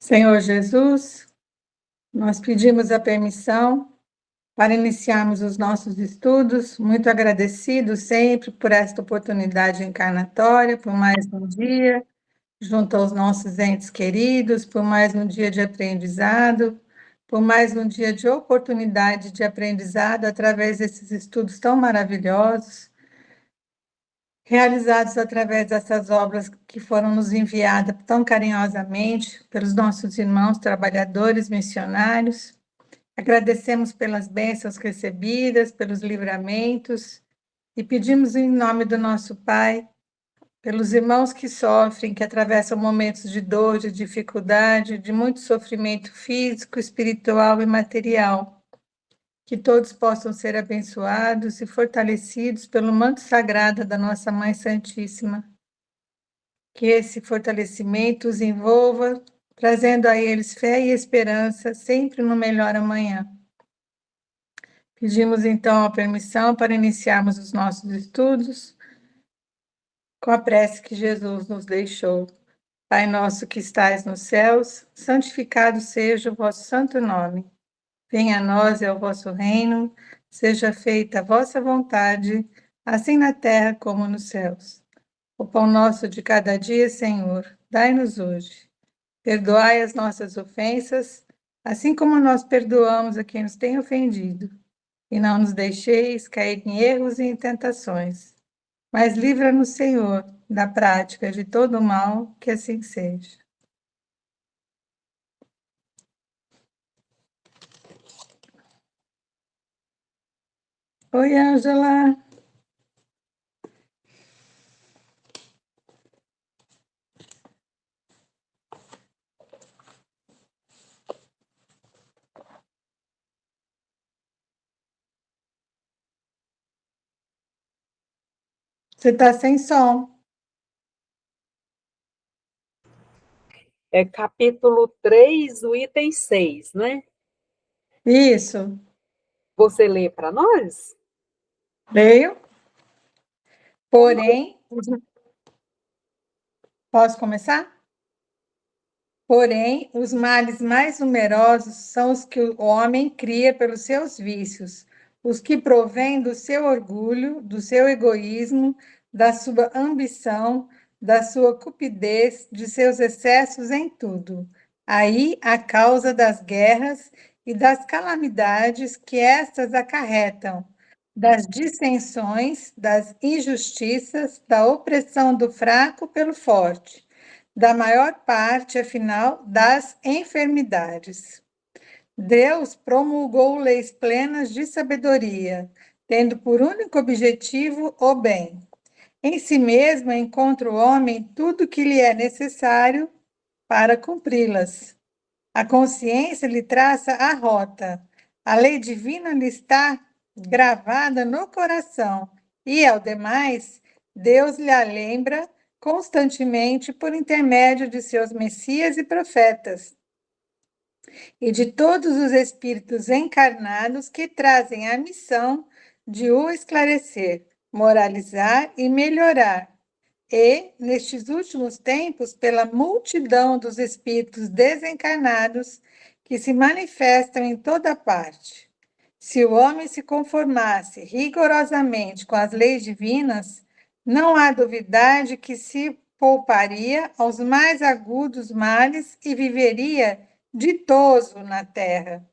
Senhor Jesus, nós pedimos a permissão para iniciarmos os nossos estudos, muito agradecidos sempre por esta oportunidade encarnatória, por mais um dia, junto aos nossos entes queridos, por mais um dia de aprendizado, por mais um dia de oportunidade de aprendizado através desses estudos tão maravilhosos, realizados através dessas obras que foram nos enviadas tão carinhosamente pelos nossos irmãos trabalhadores missionários. Agradecemos pelas bênçãos recebidas, pelos livramentos, e pedimos em nome do nosso Pai, pelos irmãos que sofrem, que atravessam momentos de dor, de dificuldade, de muito sofrimento físico, espiritual e material, que todos possam ser abençoados e fortalecidos pelo manto sagrado da nossa Mãe Santíssima. Que esse fortalecimento os envolva, trazendo a eles fé e esperança, sempre no melhor amanhã. Pedimos, então, a permissão para iniciarmos os nossos estudos com a prece que Jesus nos deixou. Pai nosso que estais nos céus, santificado seja o vosso santo nome. Venha a nós o vosso reino, seja feita a vossa vontade, assim na terra como nos céus. O pão nosso de cada dia, Senhor, dai-nos hoje. Perdoai as nossas ofensas, assim como nós perdoamos a quem nos tem ofendido. E não nos deixeis cair em erros e em tentações, mas livra-nos, Senhor, da prática de todo o mal, que assim seja. Oi, Ângela. Você está sem som. É capítulo 3, o item 6, né? Isso. Você lê para nós? Leio. Porém, posso começar? Porém, os males mais numerosos são os que o homem cria pelos seus vícios, os que provêm do seu orgulho, do seu egoísmo, da sua ambição, da sua cupidez, de seus excessos em tudo. Aí a causa das guerras e das calamidades que estas acarretam, das dissensões, das injustiças, da opressão do fraco pelo forte, da maior parte, afinal, das enfermidades. Deus promulgou leis plenas de sabedoria, tendo por único objetivo o bem. Em si mesmo encontra o homem tudo que lhe é necessário para cumpri-las. A consciência lhe traça a rota, a lei divina lhe está gravada no coração, e, ao demais, Deus lhe a lembra constantemente por intermédio de seus messias e profetas, e de todos os espíritos encarnados que trazem a missão de o esclarecer, moralizar e melhorar. E, nestes últimos tempos, pela multidão dos espíritos desencarnados que se manifestam em toda parte. Se o homem se conformasse rigorosamente com as leis divinas, não há duvidar de que se pouparia aos mais agudos males e viveria ditoso na terra.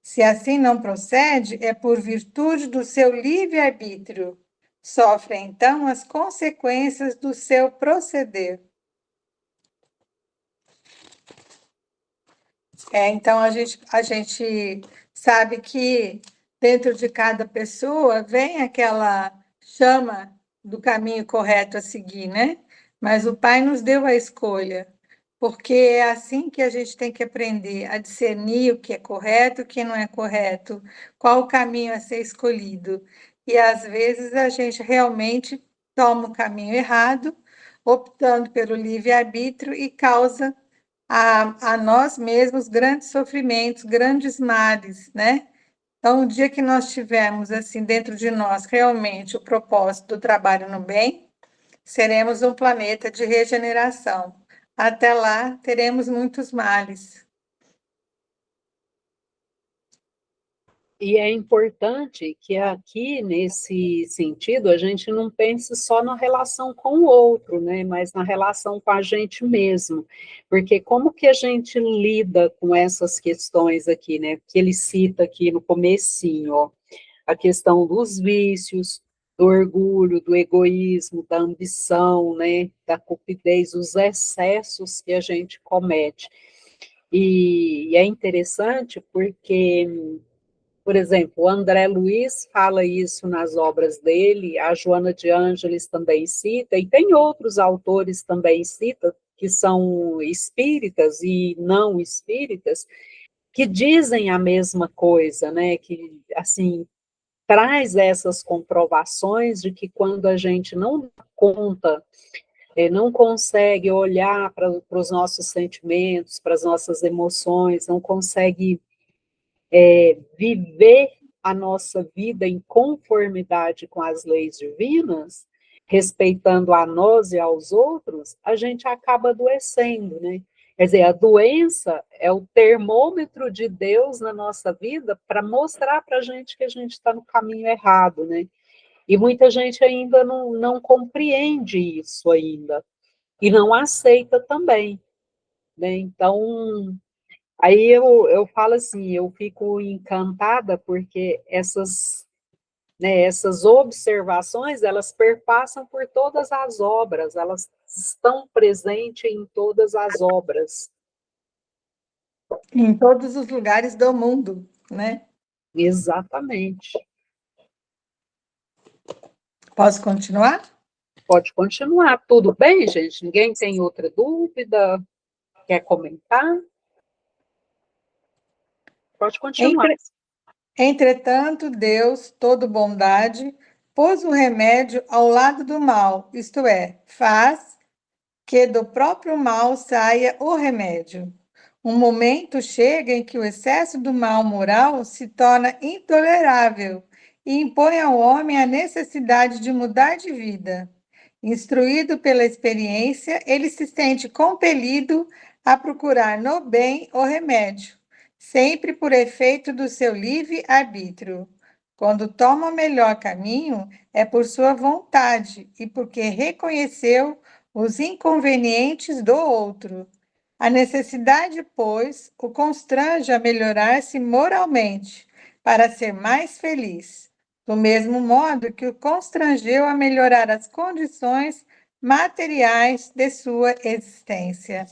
Se assim não procede, é por virtude do seu livre-arbítrio. Sofre, então, as consequências do seu proceder. Então, a gente sabe que dentro de cada pessoa vem aquela chama do caminho correto a seguir, né? Mas o Pai nos deu a escolha, porque é assim que a gente tem que aprender a discernir o que é correto e o que não é correto, qual o caminho a ser escolhido. E às vezes a gente realmente toma o caminho errado, optando pelo livre-arbítrio e causa a nós mesmos grandes sofrimentos, grandes males, né? Então, o dia que nós tivermos, assim, dentro de nós, realmente o propósito do trabalho no bem, seremos um planeta de regeneração, Até lá, teremos muitos males. E é importante que aqui, nesse sentido, a gente não pense só na relação com o outro, né, mas na relação com a gente mesmo. Porque como que a gente lida com essas questões aqui, né, que ele cita aqui no comecinho, ó, a questão dos vícios, do orgulho, do egoísmo, da ambição, né, da cupidez, os excessos que a gente comete. E é interessante porque, por exemplo, o André Luiz fala isso nas obras dele, a Joana de Ângeles também cita, e tem outros autores também cita, que são espíritas e não espíritas, que dizem a mesma coisa, né? Que, assim, traz essas comprovações de que quando a gente não dá conta, não consegue olhar para os nossos sentimentos, para as nossas emoções, não consegue viver a nossa vida em conformidade com as leis divinas, respeitando a nós e aos outros, a gente acaba adoecendo, né? Quer dizer, a doença é o termômetro de Deus na nossa vida para mostrar para a gente que a gente está no caminho errado, né? E muita gente ainda não compreende isso ainda, e não aceita também, né? Então, aí eu falo assim, eu fico encantada porque essas, né, essas observações, elas perpassam por todas as obras, elas estão presentes em todas as obras. Em todos os lugares do mundo, né? Exatamente. Posso continuar? Pode continuar. Tudo bem, gente? Ninguém tem outra dúvida? Quer comentar? Pode continuar. Entretanto, Deus, todo bondade, pôs o remédio ao lado do mal, isto é, faz que do próprio mal saia o remédio. Um momento chega em que o excesso do mal moral se torna intolerável e impõe ao homem a necessidade de mudar de vida. Instruído pela experiência, ele se sente compelido a procurar no bem o remédio, sempre por efeito do seu livre-arbítrio. Quando toma o melhor caminho, é por sua vontade e porque reconheceu os inconvenientes do outro. A necessidade, pois, o constrange a melhorar-se moralmente, para ser mais feliz, do mesmo modo que o constrangeu a melhorar as condições materiais de sua existência.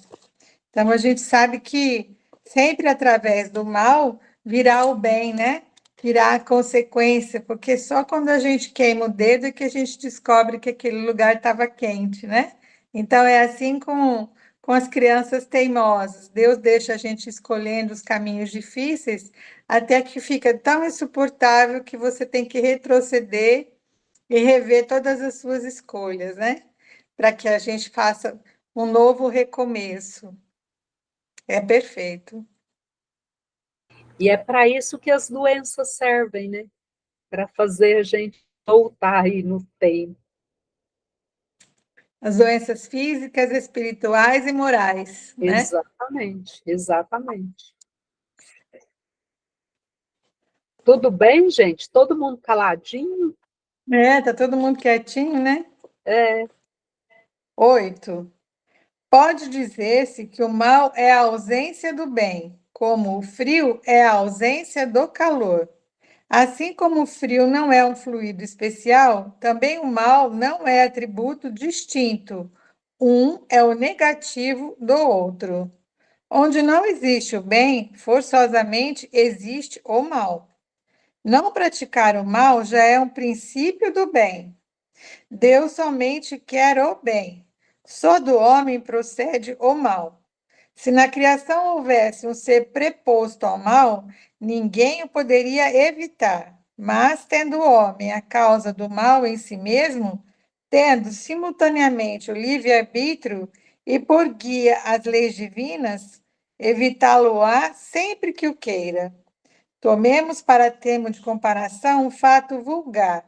Então, a gente sabe que sempre através do mal virá o bem, né? Virá a consequência, porque só quando a gente queima o dedo é que a gente descobre que aquele lugar estava quente, né? Então, é assim com as crianças teimosas. Deus deixa a gente escolhendo os caminhos difíceis até que fica tão insuportável que você tem que retroceder e rever todas as suas escolhas, né? Para que a gente faça um novo recomeço. É perfeito. E é para isso que as doenças servem, né? Para fazer a gente voltar aí no tempo. As doenças físicas, espirituais e morais, né? Exatamente, exatamente. Tudo bem, gente? Todo mundo caladinho? É, tá todo mundo quietinho, né? É, 8. Pode dizer-se que o mal é a ausência do bem, como o frio é a ausência do calor. Assim como o frio não é um fluido especial, também o mal não é atributo distinto. Um é o negativo do outro. Onde não existe o bem, forçosamente existe o mal. Não praticar o mal já é um princípio do bem. Deus somente quer o bem. Só do homem procede o mal. Se na criação houvesse um ser preposto ao mal, ninguém o poderia evitar. Mas, tendo o homem a causa do mal em si mesmo, tendo simultaneamente o livre-arbítrio e por guia as leis divinas, evitá-lo-á sempre que o queira. Tomemos para termo de comparação um fato vulgar.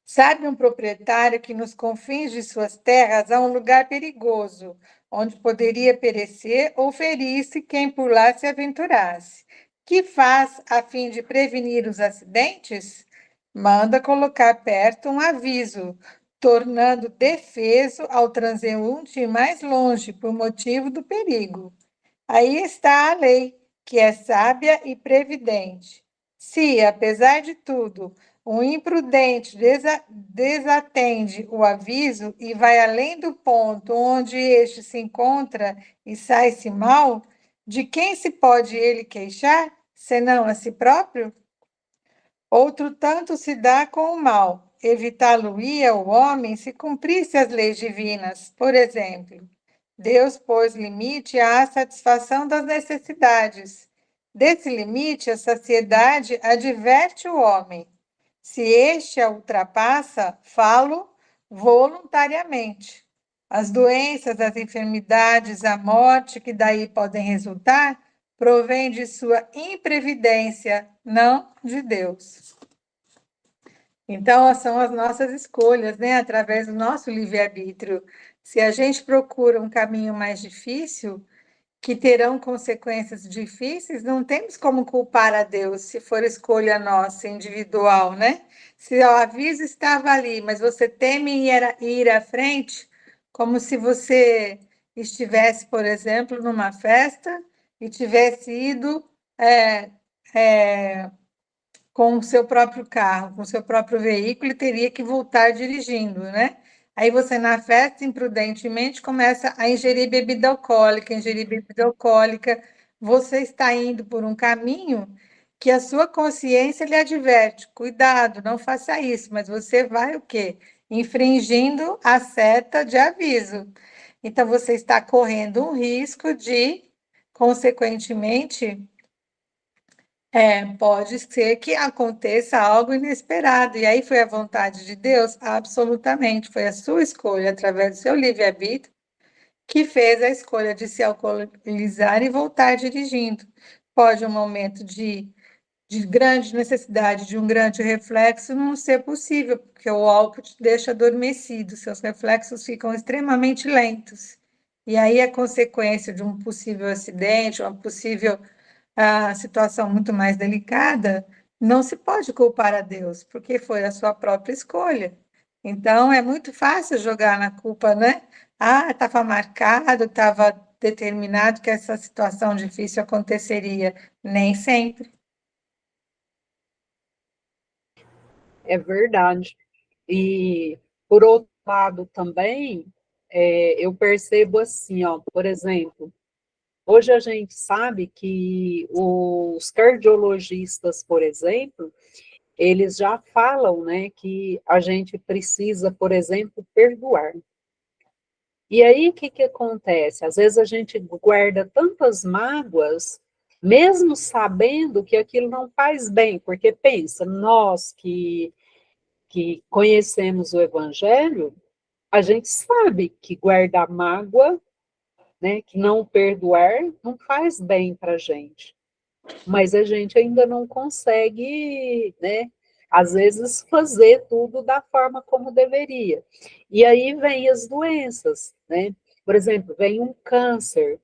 Sabe um proprietário que nos confins de suas terras há um lugar perigoso, onde poderia perecer ou ferir-se quem por lá se aventurasse. Que faz a fim de prevenir os acidentes? Manda colocar perto um aviso, tornando defeso ao transeunte ir mais longe por motivo do perigo. Aí está a lei, que é sábia e previdente. Se, apesar de tudo, um imprudente desatende o aviso e vai além do ponto onde este se encontra e sai-se mal, de quem se pode ele queixar, senão a si próprio? Outro tanto se dá com o mal. Evitá-lo-ia o homem se cumprisse as leis divinas, por exemplo. Deus pôs limite à satisfação das necessidades. Desse limite, a saciedade adverte o homem. Se este a ultrapassa, falo voluntariamente. As doenças, as enfermidades, a morte que daí podem resultar, provém de sua imprevidência, não de Deus. Então, são as nossas escolhas, né? Através do nosso livre-arbítrio. Se a gente procura um caminho mais difícil, que terão consequências difíceis, não temos como culpar a Deus se for escolha nossa, individual, né? Se o aviso estava ali, mas você teme ir à frente, como se você estivesse, por exemplo, numa festa e tivesse ido é, é, com o seu próprio carro, com o seu próprio veículo, e teria que voltar dirigindo, né? Aí você, na festa, imprudentemente, começa a ingerir bebida alcoólica, você está indo por um caminho que a sua consciência lhe adverte, cuidado, não faça isso, mas você vai o quê? Infringindo a seta de aviso. Então, você está correndo um risco de, consequentemente, pode ser que aconteça algo inesperado. E aí foi a vontade de Deus? Absolutamente. Foi a sua escolha, através do seu livre-arbítrio, que fez a escolha de se alcoolizar e voltar dirigindo. Pode um momento de grande necessidade, de um grande reflexo, não ser possível, porque o álcool te deixa adormecido, seus reflexos ficam extremamente lentos. E aí a consequência de um possível acidente, uma possível a situação muito mais delicada, não se pode culpar a Deus, porque foi a sua própria escolha. Então, é muito fácil jogar na culpa, né? Ah, estava marcado, estava determinado que essa situação difícil aconteceria. Nem sempre. É verdade. E, por outro lado, também, eu percebo assim, ó, por exemplo, hoje a gente sabe que os cardiologistas, por exemplo, eles já falam, né, que a gente precisa, por exemplo, perdoar. E aí, o que que acontece? Às vezes a gente guarda tantas mágoas, mesmo sabendo que aquilo não faz bem, porque pensa, nós que conhecemos o Evangelho, a gente sabe que guardar mágoa, né, que não perdoar, não faz bem para a gente. Mas a gente ainda não consegue, né, às vezes, fazer tudo da forma como deveria. E aí vem as doenças, né? Por exemplo, vem um câncer.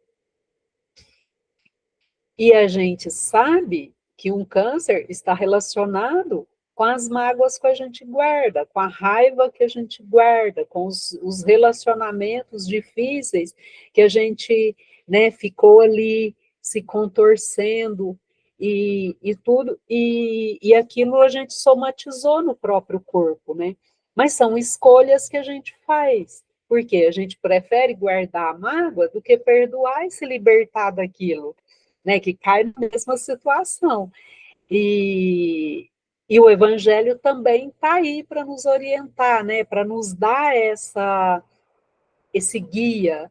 E a gente sabe que um câncer está relacionado com as mágoas que a gente guarda, com a raiva que a gente guarda, com os relacionamentos difíceis que a gente, né, ficou ali se contorcendo e tudo, e aquilo a gente somatizou no próprio corpo, né? Mas são escolhas que a gente faz, porque a gente prefere guardar a mágoa do que perdoar e se libertar daquilo, né, que cai na mesma situação. E, e o Evangelho também está aí para nos orientar, né, para nos dar esse guia,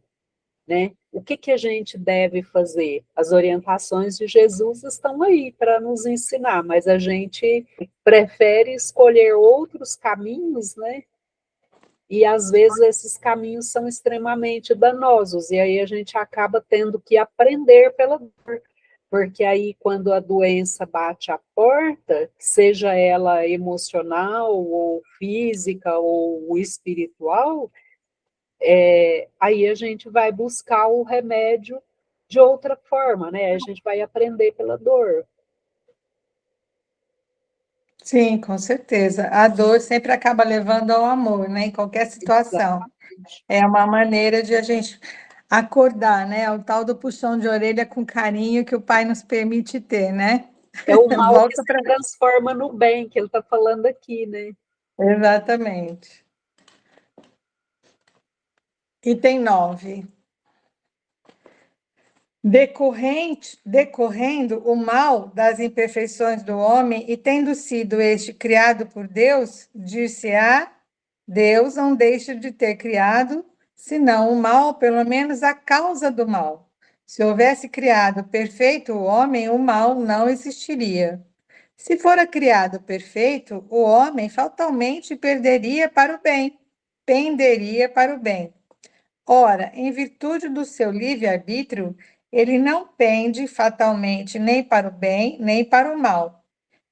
né? O que, que a gente deve fazer? As orientações de Jesus estão aí para nos ensinar, mas a gente prefere escolher outros caminhos, né? E às vezes esses caminhos são extremamente danosos, e aí a gente acaba tendo que aprender pela dor, porque aí quando a doença bate à porta, seja ela emocional ou física ou espiritual, aí a gente vai buscar o remédio de outra forma, né? A gente vai aprender pela dor. Sim, com certeza. A dor sempre acaba levando ao amor, né? Em qualquer situação. Exatamente. É uma maneira de a gente acordar, né? O tal do puxão de orelha com carinho que o pai nos permite ter, né? É o mal que Volta se para. transforma no bem, que ele está falando aqui, né? Exatamente. Item 9. Decorrendo o mal das imperfeições do homem e tendo sido este criado por Deus, dir-se-á, Deus não deixa de ter criado, senão o mal, pelo menos a causa do mal. Se houvesse criado perfeito o homem, o mal não existiria. Se fora criado perfeito, o homem fatalmente perderia para o bem, penderia para o bem. Ora, em virtude do seu livre-arbítrio, ele não pende fatalmente nem para o bem, nem para o mal.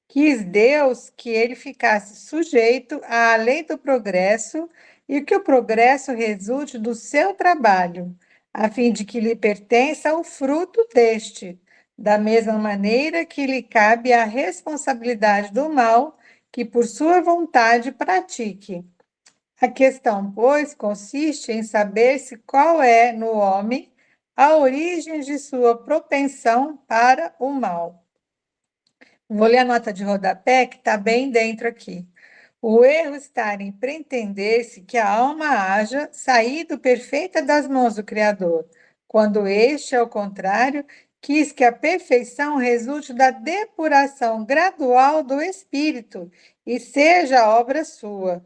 Quis Deus que ele ficasse sujeito à lei do progresso e que o progresso resulte do seu trabalho, a fim de que lhe pertença o fruto deste, da mesma maneira que lhe cabe a responsabilidade do mal que por sua vontade pratique. A questão, pois, consiste em saber-se qual é, no homem, a origem de sua propensão para o mal. Vou ler a nota de rodapé, que está bem dentro aqui. O erro está em pretender-se que a alma haja saído perfeita das mãos do Criador, quando este, ao contrário, quis que a perfeição resulte da depuração gradual do espírito e seja obra sua.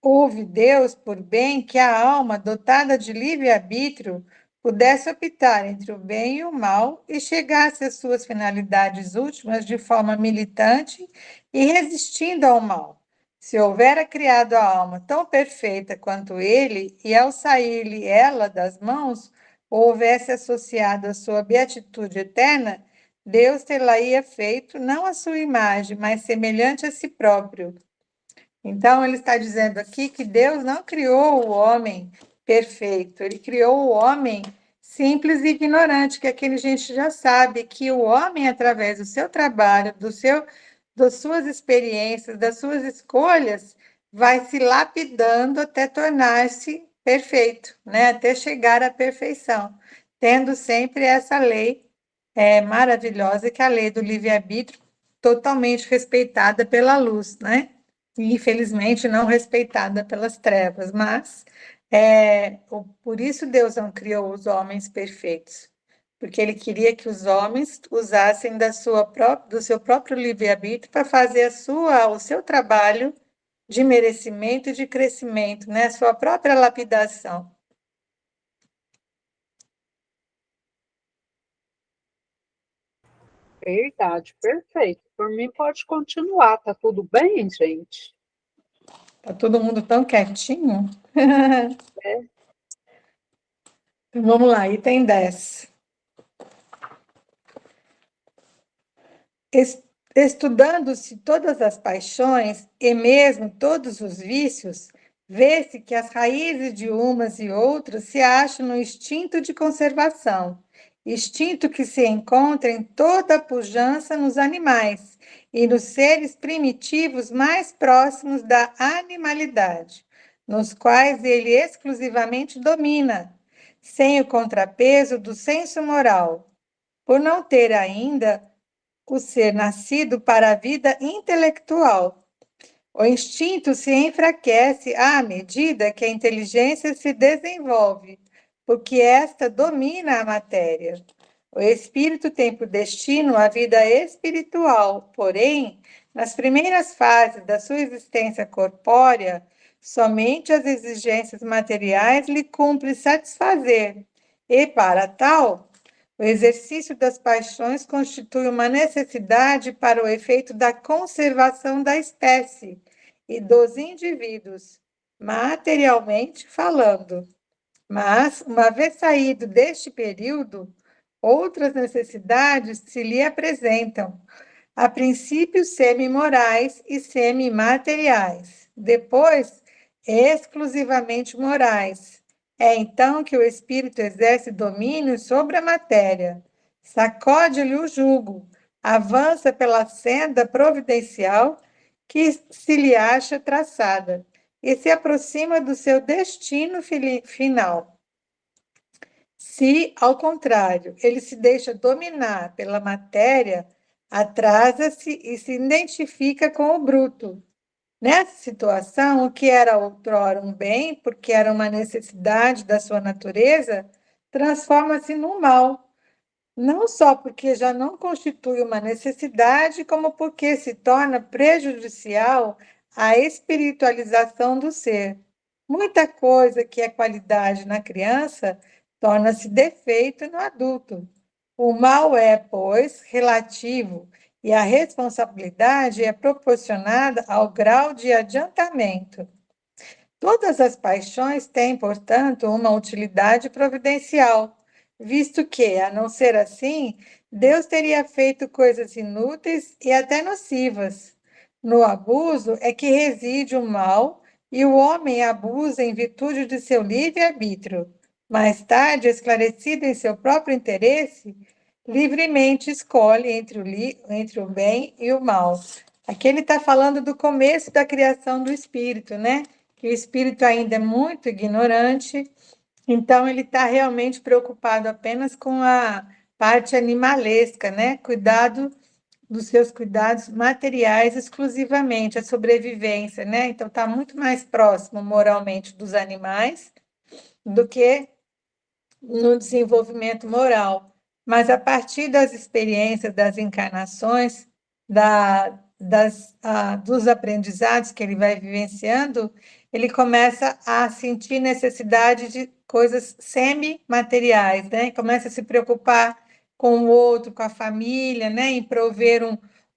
Houve Deus por bem que a alma, dotada de livre-arbítrio, pudesse optar entre o bem e o mal e chegasse às suas finalidades últimas de forma militante e resistindo ao mal. Se houvera criado a alma tão perfeita quanto ele, e ao sair-lhe ela das mãos, houvesse associado a sua beatitude eterna, Deus tê-la-ia feito não à sua imagem, mas semelhante a si próprio. Então, ele está dizendo aqui que Deus não criou o homem perfeito, ele criou o homem simples e ignorante, que aquele gente já sabe que o homem, através do seu trabalho, das suas experiências, das suas escolhas, vai se lapidando até tornar-se perfeito, né? Até chegar à perfeição, tendo sempre essa lei maravilhosa, que é a lei do livre-arbítrio, totalmente respeitada pela luz, né? E, infelizmente, não respeitada pelas trevas, mas por isso Deus não criou os homens perfeitos, porque ele queria que os homens usassem do seu próprio livre-arbítrio para fazer o seu trabalho de merecimento e de crescimento, né? Sua própria lapidação. Verdade, perfeito. Por mim pode continuar, tá tudo bem, gente? Tá todo mundo tão quietinho? É. Então, vamos lá, item 10. Estudando-se todas as paixões e mesmo todos os vícios, vê-se que as raízes de umas e outras se acham no instinto de conservação, instinto que se encontra em toda a pujança nos animais e nos seres primitivos mais próximos da animalidade, nos quais ele exclusivamente domina, sem o contrapeso do senso moral, por não ter ainda o ser nascido para a vida intelectual. O instinto se enfraquece à medida que a inteligência se desenvolve, porque esta domina a matéria. O espírito tem por destino a vida espiritual, porém, nas primeiras fases da sua existência corpórea, somente as exigências materiais lhe cumpre satisfazer, e para tal, o exercício das paixões constitui uma necessidade para o efeito da conservação da espécie e dos indivíduos, materialmente falando. Mas, uma vez saído deste período, outras necessidades se lhe apresentam, a princípio semi-morais e semi-materiais, depois exclusivamente morais. É então que o espírito exerce domínio sobre a matéria, sacode-lhe o jugo, avança pela senda providencial que se lhe acha traçada e se aproxima do seu destino final. Se, ao contrário, ele se deixa dominar pela matéria, atrasa-se e se identifica com o bruto. Nessa situação, o que era outrora um bem, porque era uma necessidade da sua natureza, transforma-se num mal, não só porque já não constitui uma necessidade, como porque se torna prejudicial à espiritualização do ser. Muita coisa que é qualidade na criança torna-se defeito no adulto. O mal é, pois, relativo e a responsabilidade é proporcionada ao grau de adiantamento. Todas as paixões têm, portanto, uma utilidade providencial, visto que, a não ser assim, Deus teria feito coisas inúteis e até nocivas. No abuso é que reside o mal e o homem abusa em virtude de seu livre-arbítrio. Mais tarde, esclarecido em seu próprio interesse, livremente escolhe entre o bem e o mal. Aqui ele está falando do começo da criação do espírito, né? Que o espírito ainda é muito ignorante, então ele está realmente preocupado apenas com a parte animalesca, né? Cuidado dos seus cuidados materiais exclusivamente, a sobrevivência, né? Então está muito mais próximo moralmente dos animais do que no desenvolvimento moral. Mas a partir das experiências, das encarnações, dos aprendizados que ele vai vivenciando, ele começa a sentir necessidade de coisas semi-materiais, né? Começa a se preocupar com o outro, com a família, né? Em prover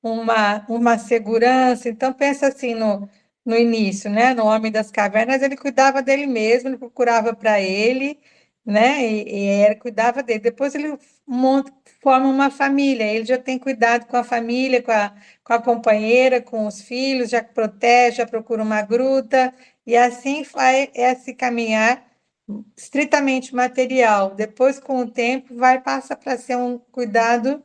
uma segurança. Então, pensa assim no início, né? No Homem das Cavernas, ele cuidava dele mesmo, ele procurava para ele, né? E cuidava dele. Depois ele forma uma família, ele já tem cuidado com a família, com a companheira, com os filhos, já protege, já procura uma gruta, e assim vai esse caminhar estritamente material. Depois, com o tempo, passa para ser um cuidado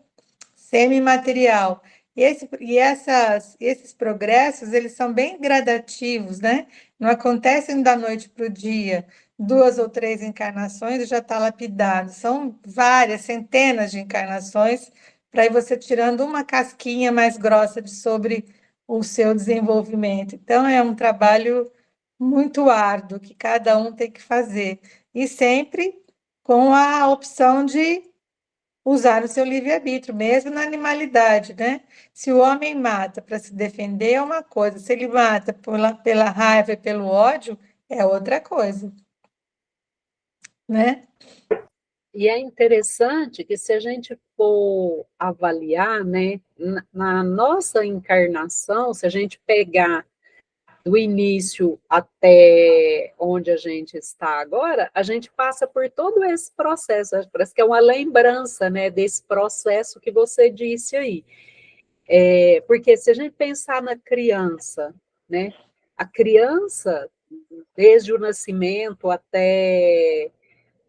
semimaterial. Esses progressos, eles são bem gradativos, né? Não acontecem da noite para o dia, 2 ou 3 encarnações e já está lapidado. São várias, centenas de encarnações para ir você tirando uma casquinha mais grossa sobre o seu desenvolvimento. Então, é um trabalho muito árduo que cada um tem que fazer. E sempre com a opção de usar o seu livre-arbítrio, mesmo na animalidade, né? Se o homem mata para se defender, é uma coisa, se ele mata pela raiva e pelo ódio, é outra coisa, né? E é interessante que se a gente for avaliar, né, na nossa encarnação, se a gente pegar do início até onde a gente está agora, a gente passa por todo esse processo, parece que é uma lembrança, né, desse processo que você disse aí. Porque se a gente pensar na criança, né, a criança, desde o nascimento até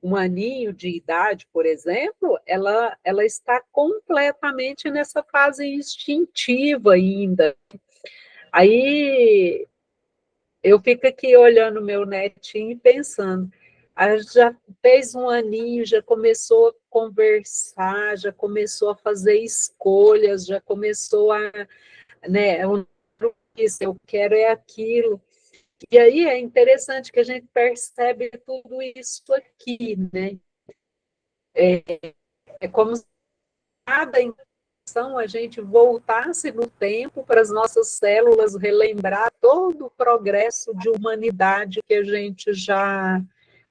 um aninho de idade, por exemplo, ela está completamente nessa fase instintiva ainda. Aí eu fico aqui olhando meu netinho e pensando, já fez um aninho, já começou a conversar, já começou a fazer escolhas, já começou a, né, eu quero é aquilo. E aí é interessante que a gente percebe tudo isso aqui, né? É como se cada intenção a gente voltasse no tempo para as nossas células relembrar todo o progresso de humanidade que a gente já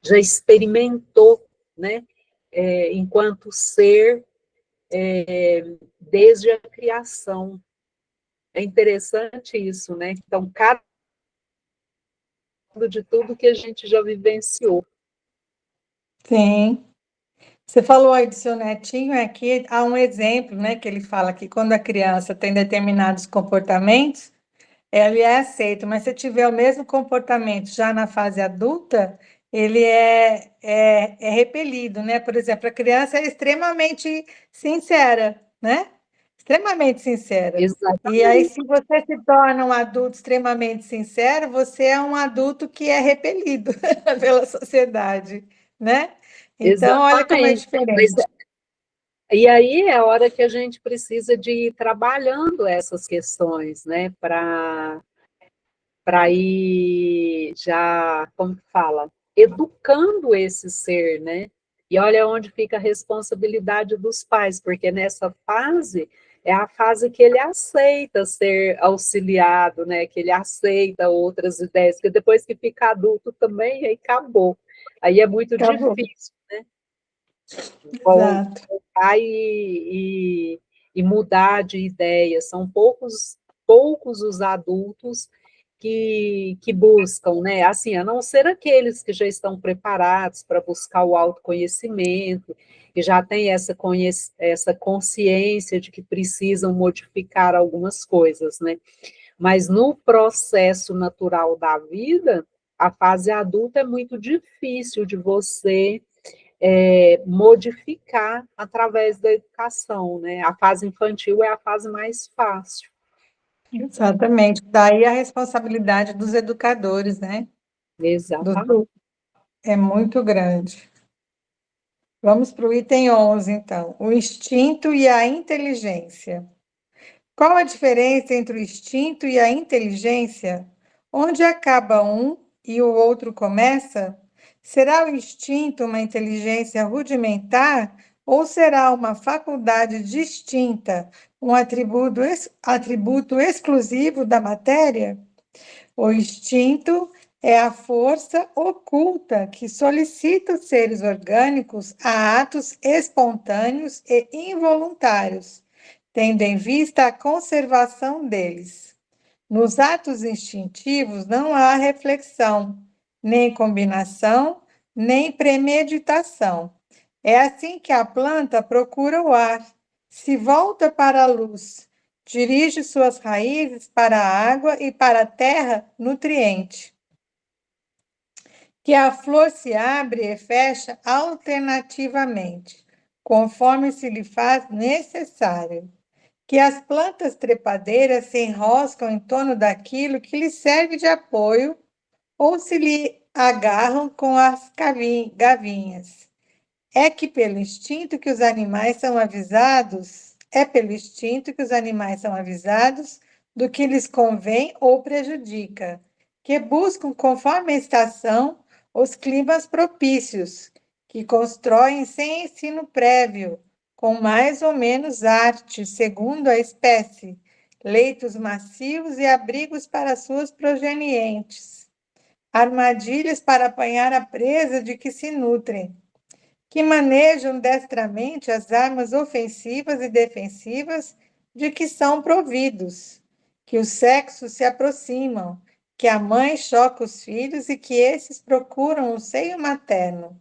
experimentou, né? Enquanto ser, desde a criação. É interessante isso, né? Então, cada de tudo que a gente já vivenciou. Sim. Você falou aí do seu netinho, aqui há um exemplo, né, que ele fala que quando a criança tem determinados comportamentos, ele é aceito, mas se tiver o mesmo comportamento já na fase adulta, ele é repelido, né? Por exemplo, a criança é extremamente sincera, né? Extremamente sincera. E aí, Exatamente, se você se torna um adulto extremamente sincero, você é um adulto que é repelido pela sociedade, né? Então, olha como é exatamente. Mas diferente. e aí é a hora que a gente precisa de ir trabalhando essas questões, né, para ir já, como que fala, educando esse ser, né? E olha onde fica a responsabilidade dos pais, porque nessa fase é a fase que ele aceita ser auxiliado, né? Que ele aceita outras ideias, porque depois que fica adulto também, aí acabou. Aí é muito Acabou. difícil Exato. voltar e mudar de ideia. São poucos os adultos que buscam, né? Assim, a não ser aqueles que já estão preparados para buscar o autoconhecimento, que já têm essa consciência de que precisam modificar algumas coisas, né? Mas no processo natural da vida, a fase adulta é muito difícil de você modificar através da educação, né? A fase infantil é a fase mais fácil. Exatamente. Daí a responsabilidade dos educadores, né? Exatamente. É muito grande. Vamos para o item 11, então. O instinto e a inteligência. Qual a diferença entre o instinto e a inteligência? Onde acaba um e o outro começa? Será o instinto uma inteligência rudimentar ou será uma faculdade distinta, um atributo exclusivo da matéria? O instinto é a força oculta que solicita os seres orgânicos a atos espontâneos e involuntários, tendo em vista a conservação deles. Nos atos instintivos não há reflexão, nem combinação, nem premeditação. É assim que a planta procura o ar, se volta para a luz, dirige suas raízes para a água e para a terra nutriente. Que a flor se abre e fecha alternativamente, conforme se lhe faz necessário. Que as plantas trepadeiras se enroscam em torno daquilo que lhes serve de apoio ou se lhe agarram com as gavinhas. É que pelo instinto que os animais são avisados, é pelo instinto que os animais são avisados do que lhes convém ou prejudica, que buscam, conforme a estação, os climas propícios, que constroem sem ensino prévio, com mais ou menos arte, segundo a espécie, leitos macios e abrigos para suas progenientes, armadilhas para apanhar a presa de que se nutrem, que manejam destramente as armas ofensivas e defensivas de que são providos, que os sexos se aproximam, que a mãe choca os filhos e que esses procuram o seio materno.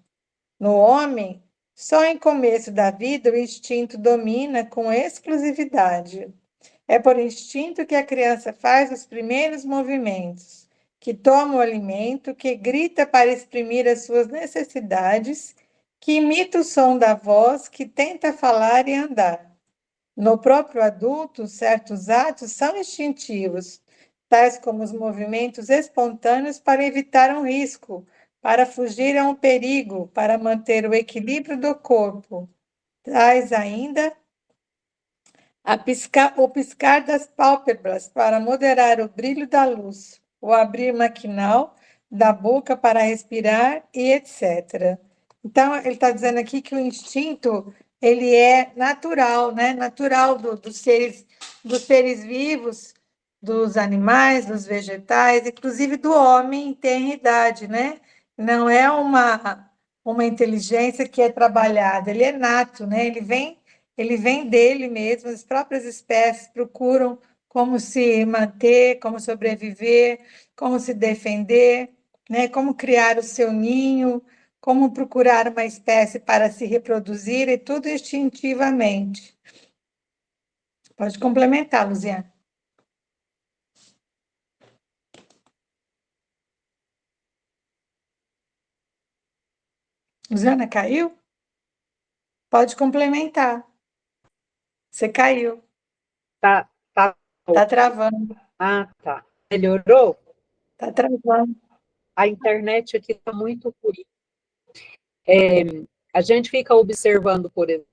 No homem, só em começo da vida o instinto domina com exclusividade. É por instinto que a criança faz os primeiros movimentos, que toma o alimento, que grita para exprimir as suas necessidades, que imita o som da voz, que tenta falar e andar. No próprio adulto, certos atos são instintivos, tais como os movimentos espontâneos para evitar um risco, para fugir a um perigo, para manter o equilíbrio do corpo. Tais ainda o piscar das pálpebras para moderar o brilho da luz, o abrir maquinal da boca para respirar e etc. Então, ele está dizendo aqui que o instinto ele é natural, né? Natural dos seres vivos, dos animais, dos vegetais, inclusive do homem em tenra idade, né? Não é uma inteligência que é trabalhada, ele é nato, né? Ele vem dele mesmo, as próprias espécies procuram como se manter, como sobreviver, como se defender, né? Como criar o seu ninho, como procurar uma espécie para se reproduzir e tudo instintivamente. Pode complementar, Luziane. Luziana, caiu? Pode complementar. Você caiu. Tá, tá. Tá travando. Ah, tá. Melhorou? Tá travando. A internet aqui está muito ruim. A gente fica observando, por exemplo,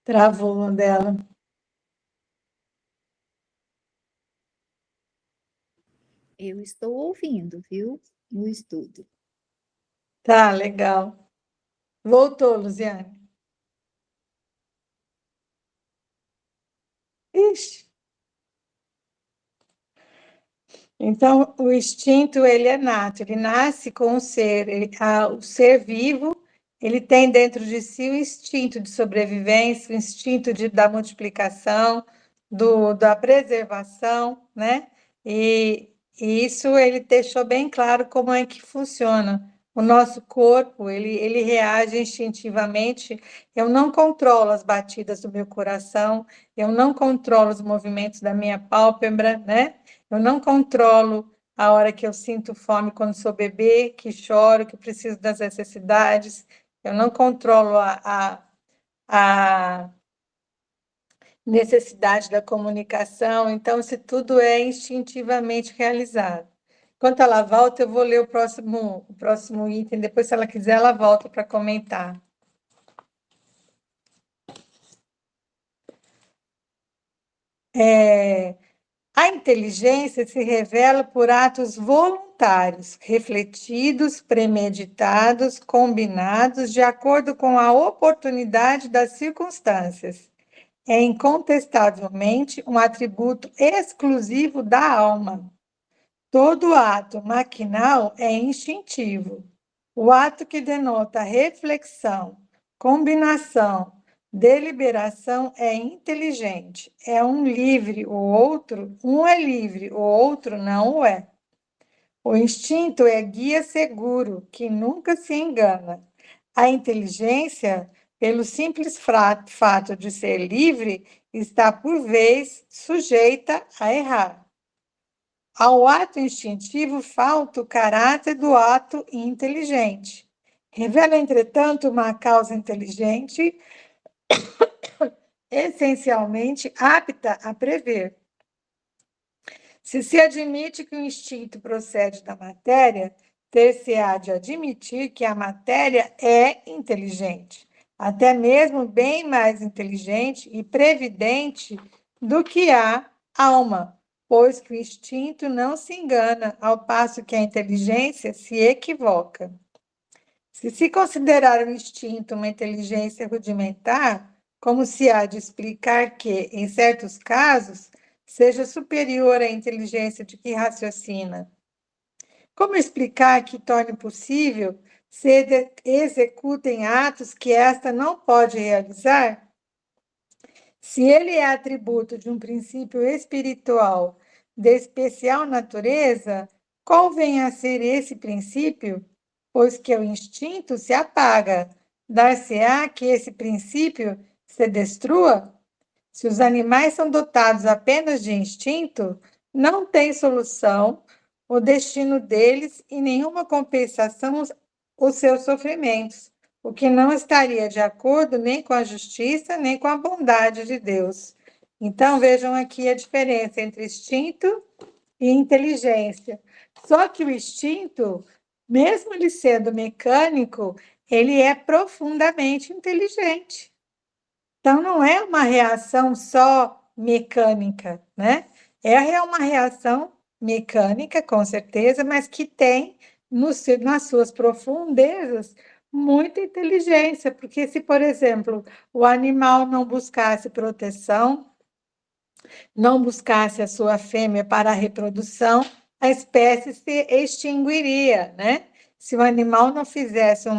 Travou dela. Eu estou ouvindo, viu? No estudo. Tá, legal. Voltou, Luziane. Ixi. Então, o instinto, ele é nato, ele nasce com o ser, o ser vivo, ele tem dentro de si o instinto de sobrevivência, o instinto da multiplicação, da preservação, né? E isso ele deixou bem claro como é que funciona. O nosso corpo, ele reage instintivamente. Eu não controlo as batidas do meu coração, eu não controlo os movimentos da minha pálpebra, né? Eu não controlo a hora que eu sinto fome quando sou bebê, que choro, que preciso das necessidades. Eu não controlo a necessidade da comunicação. Então, isso tudo é instintivamente realizado. Enquanto ela volta, eu vou ler o próximo item. Depois, se ela quiser, ela volta para comentar. A inteligência se revela por atos voluntários, refletidos, premeditados, combinados, de acordo com a oportunidade das circunstâncias. É incontestavelmente um atributo exclusivo da alma. Todo ato maquinal é instintivo. O ato que denota reflexão, combinação, deliberação é inteligente. É um livre, o outro, um é livre, o outro não o é. O instinto é guia seguro, que nunca se engana. A inteligência, pelo simples fato de ser livre, está por vez sujeita a errar. Ao ato instintivo falta o caráter do ato inteligente. Revela, entretanto, uma causa inteligente, essencialmente apta a prever. Se se admite que o instinto procede da matéria, ter-se-á de admitir que a matéria é inteligente, até mesmo bem mais inteligente e previdente do que a alma, pois que o instinto não se engana, ao passo que a inteligência se equivoca. Se se considerar o instinto uma inteligência rudimentar, como se há de explicar que, em certos casos, seja superior à inteligência de que raciocina? Como explicar que torne possível se executem atos que esta não pode realizar? Se ele é atributo de um princípio espiritual de especial natureza, qual vem a ser esse princípio? Pois que o instinto se apaga, dar-se-á que esse princípio se destrua? Se os animais são dotados apenas de instinto, não tem solução o destino deles e nenhuma compensação os seus sofrimentos, o que não estaria de acordo nem com a justiça, nem com a bondade de Deus. Então, vejam aqui a diferença entre instinto e inteligência. Só que o instinto, mesmo ele sendo mecânico, ele é profundamente inteligente. Então, não é uma reação só mecânica, né? É uma reação mecânica, com certeza, mas que tem nas suas profundezas muita inteligência, porque se, por exemplo, o animal não buscasse proteção, não buscasse a sua fêmea para a reprodução, a espécie se extinguiria, né? se o animal não fizesse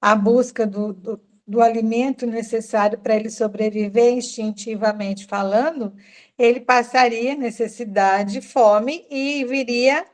a busca do alimento necessário para ele sobreviver instintivamente falando, ele passaria necessidade, fome e viria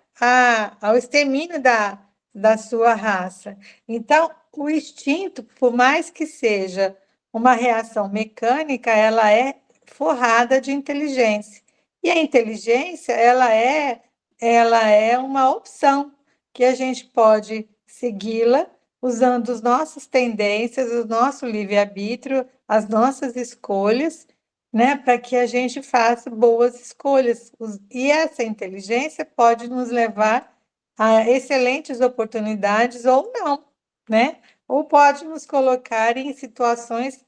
ao extermínio da sua raça. Então, o instinto, por mais que seja uma reação mecânica, ela é forrada de inteligência. E a inteligência, ela é uma opção que a gente pode segui-la usando as nossas tendências, o nosso livre-arbítrio, as nossas escolhas, né, para que a gente faça boas escolhas. E essa inteligência pode nos levar a excelentes oportunidades ou não, né? Ou pode nos colocar em situações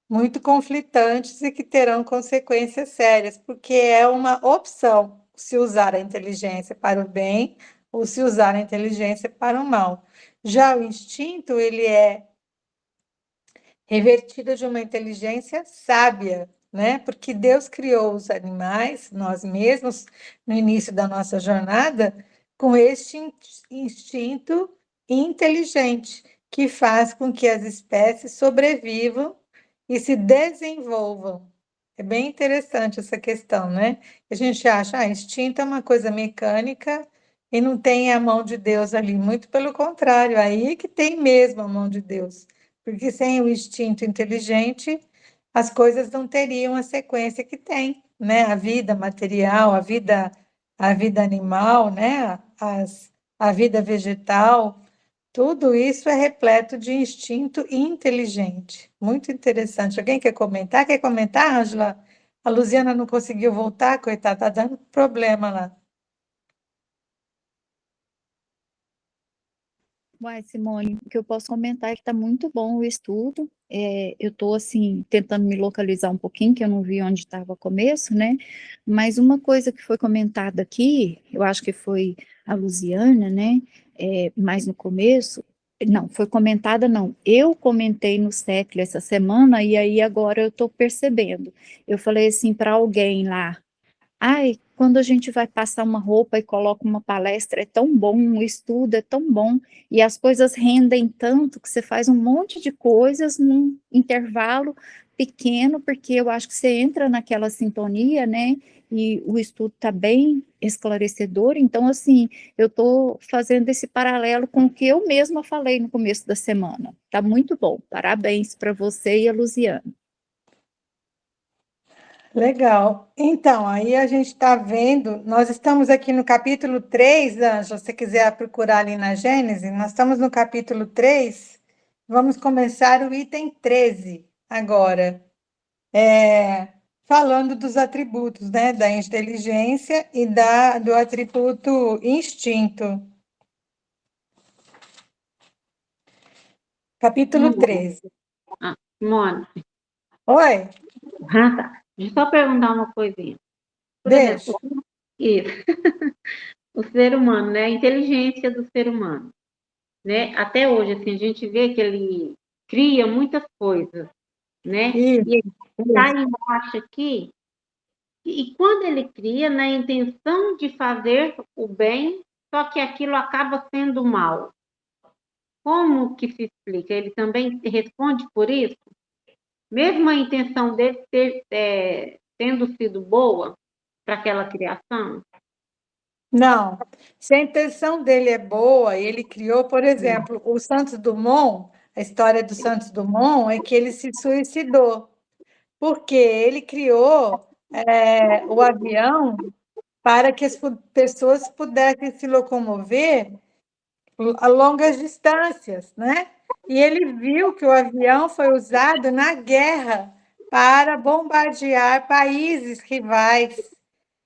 muito conflitantes e que terão consequências sérias, porque é uma opção se usar a inteligência para o bem ou se usar a inteligência para o mal. Já o instinto, ele é revertido de uma inteligência sábia, né? Porque Deus criou os animais, nós mesmos, no início da nossa jornada, com este instinto inteligente, que faz com que as espécies sobrevivam e se desenvolvam. É bem interessante essa questão, né? A gente acha, instinto é uma coisa mecânica e não tem a mão de Deus ali. Muito pelo contrário, aí que tem mesmo a mão de Deus. Porque sem o instinto inteligente, as coisas não teriam a sequência que tem, né? A vida material, a vida animal, né? A vida vegetal, tudo isso é repleto de instinto inteligente. Muito interessante. Alguém quer comentar? Quer comentar, Ângela? A Luziana não conseguiu voltar, coitada, está dando problema lá. Uai, Simone, o que eu posso comentar é que está muito bom o estudo. Eu estou, assim, tentando me localizar um pouquinho, que eu não vi onde estava o começo, né? Mas uma coisa que foi comentada aqui, eu acho que foi a Luziana, né? Mais no começo, não, foi comentada, não. Eu comentei no SECLE essa semana, e aí agora eu estou percebendo. Eu falei assim para alguém lá, ai, quando a gente vai passar uma roupa e coloca uma palestra, é tão bom, um estudo é tão bom, e as coisas rendem tanto que você faz um monte de coisas num intervalo pequeno, porque eu acho que você entra naquela sintonia, né? E o estudo está bem esclarecedor, então, assim, eu estou fazendo esse paralelo com o que eu mesma falei no começo da semana. Está muito bom. Parabéns para você e a Luziana. Legal. Então, aí a gente está vendo, nós estamos aqui no capítulo 3, Ângela, se você quiser procurar ali na Gênesis, nós estamos no capítulo 3. Vamos começar o item 13 agora, falando dos atributos, né, da inteligência e do atributo instinto. Capítulo 13. Simone, Oi, tá. Deixa eu só perguntar uma coisinha. Por deixa. exemplo, isso, o ser humano, né? A inteligência do ser humano, né? Até hoje, assim, a gente vê que ele cria muitas coisas, né? Isso, E ele está isso. embaixo aqui, e quando ele cria na intenção de fazer o bem, só que aquilo acaba sendo mal. Como que se explica? Ele também responde por isso? Mesmo a intenção dele tendo sido boa para aquela criação? Não, se a intenção dele é boa, ele criou, por exemplo, o Santos Dumont, a história do Santos Dumont é que ele se suicidou, porque ele criou o avião para que as pessoas pudessem se locomover a longas distâncias, né? E ele viu que o avião foi usado na guerra para bombardear países rivais.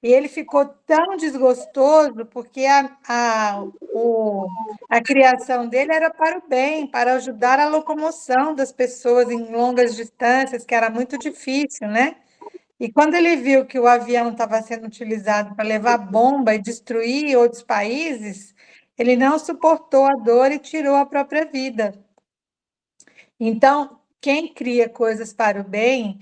E ele ficou tão desgostoso porque a criação dele era para o bem, para ajudar a locomoção das pessoas em longas distâncias, que era muito difícil, né? E quando ele viu que o avião estava sendo utilizado para levar bomba e destruir outros países, ele não suportou a dor e tirou a própria vida. Então, quem cria coisas para o bem,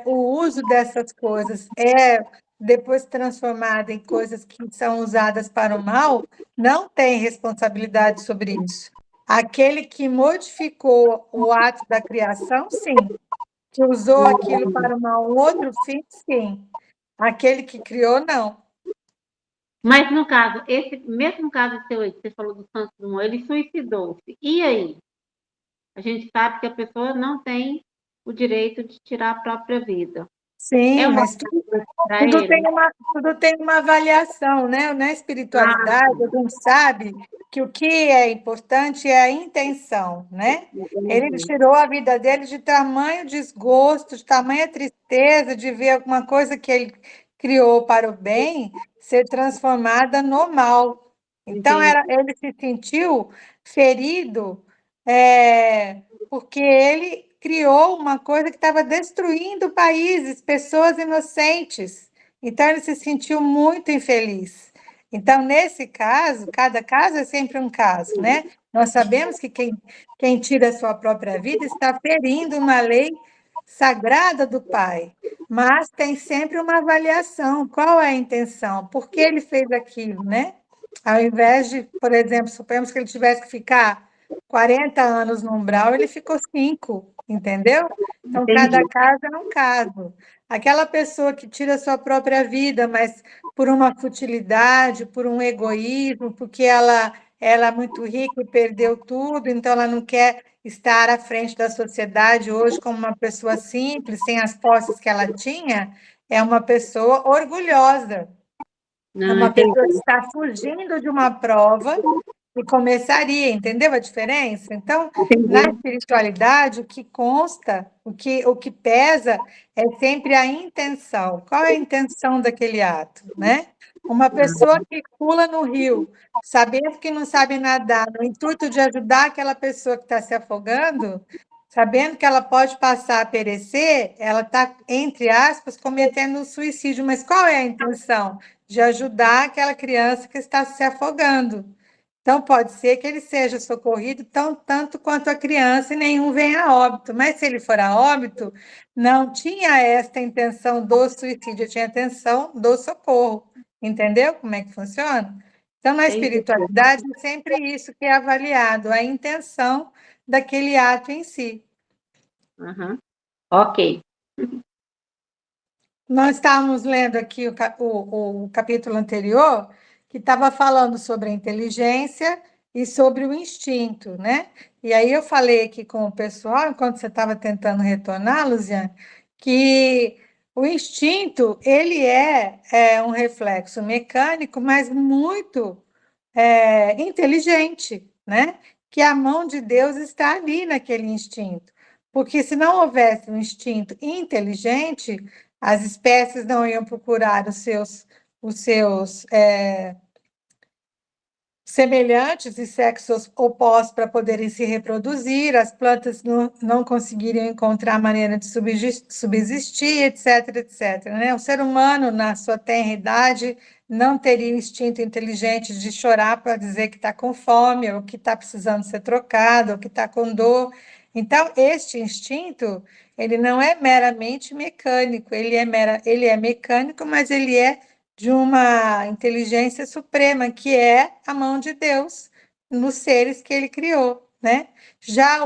o uso dessas coisas é depois transformada em coisas que são usadas para o mal, não tem responsabilidade sobre isso. Aquele que modificou o ato da criação, sim. Que usou aquilo para um outro fim, sim. Aquele que criou, não. Mas no caso, esse mesmo caso seu aí, que você falou do Santos Dumont, ele suicidou-se. E aí? A gente sabe que a pessoa não tem o direito de tirar a própria vida. Sim, É uma mas coisa para tudo ele? tudo tem uma avaliação, né? Na espiritualidade, a gente sabe que o que é importante é a intenção, né? Ele tirou a vida dele de tamanho desgosto, de tamanha tristeza de ver alguma coisa que ele criou para o bem ser transformada no mal. Então, Entendi. ele se sentiu ferido, porque ele criou uma coisa que estava destruindo países, pessoas inocentes. Então, ele se sentiu muito infeliz. Então, nesse caso, cada caso é sempre um caso, né? Nós sabemos que quem tira a sua própria vida está ferindo uma lei sagrada do Pai, mas tem sempre uma avaliação. Qual é a intenção? Por que ele fez aquilo, né? Ao invés de, por exemplo, suponhamos que ele tivesse que ficar 40 anos no umbral, ele ficou 5, entendeu? Então, Entendi. cada caso é um caso. Aquela pessoa que tira a sua própria vida, mas por uma futilidade, por um egoísmo, porque ela é muito rica e perdeu tudo, então ela não quer estar à frente da sociedade hoje como uma pessoa simples, sem as posses que ela tinha, é uma pessoa orgulhosa. É Não, uma pessoa que entendi. está fugindo de uma prova e começaria, entendeu a diferença? Então, na Entendi. espiritualidade, o que consta, o que pesa é sempre a intenção. Qual é a intenção daquele ato, né? Uma pessoa que pula no rio, sabendo que não sabe nadar, no intuito de ajudar aquela pessoa que está se afogando, sabendo que ela pode passar a perecer, ela está, entre aspas, cometendo um suicídio. Mas qual é a intenção? De ajudar aquela criança que está se afogando. Então, pode ser que ele seja socorrido tanto quanto a criança e nenhum venha a óbito. Mas, se ele for a óbito, não tinha esta intenção do suicídio, tinha a intenção do socorro. Entendeu como é que funciona? Então, na Entendi. espiritualidade, é sempre isso que é avaliado, a intenção daquele ato em si. Aham. Ok. Nós estávamos lendo aqui o capítulo anterior, que estava falando sobre a inteligência e sobre o instinto, né? E aí eu falei aqui com o pessoal, enquanto você estava tentando retornar, Luziane, que o instinto, ele é um reflexo mecânico, mas muito inteligente, né? Que a mão de Deus está ali naquele instinto. Porque se não houvesse um instinto inteligente, as espécies não iam procurar os seus semelhantes e sexos opostos para poderem se reproduzir, as plantas não conseguiriam encontrar maneira de subsistir, etc, etc. Né? O ser humano, na sua tenra idade, não teria o instinto inteligente de chorar para dizer que está com fome, ou que está precisando ser trocado, ou que está com dor. Então, este instinto, ele não é meramente mecânico, ele é mecânico, mas ele é de uma inteligência suprema, que é a mão de Deus nos seres que ele criou, né? Já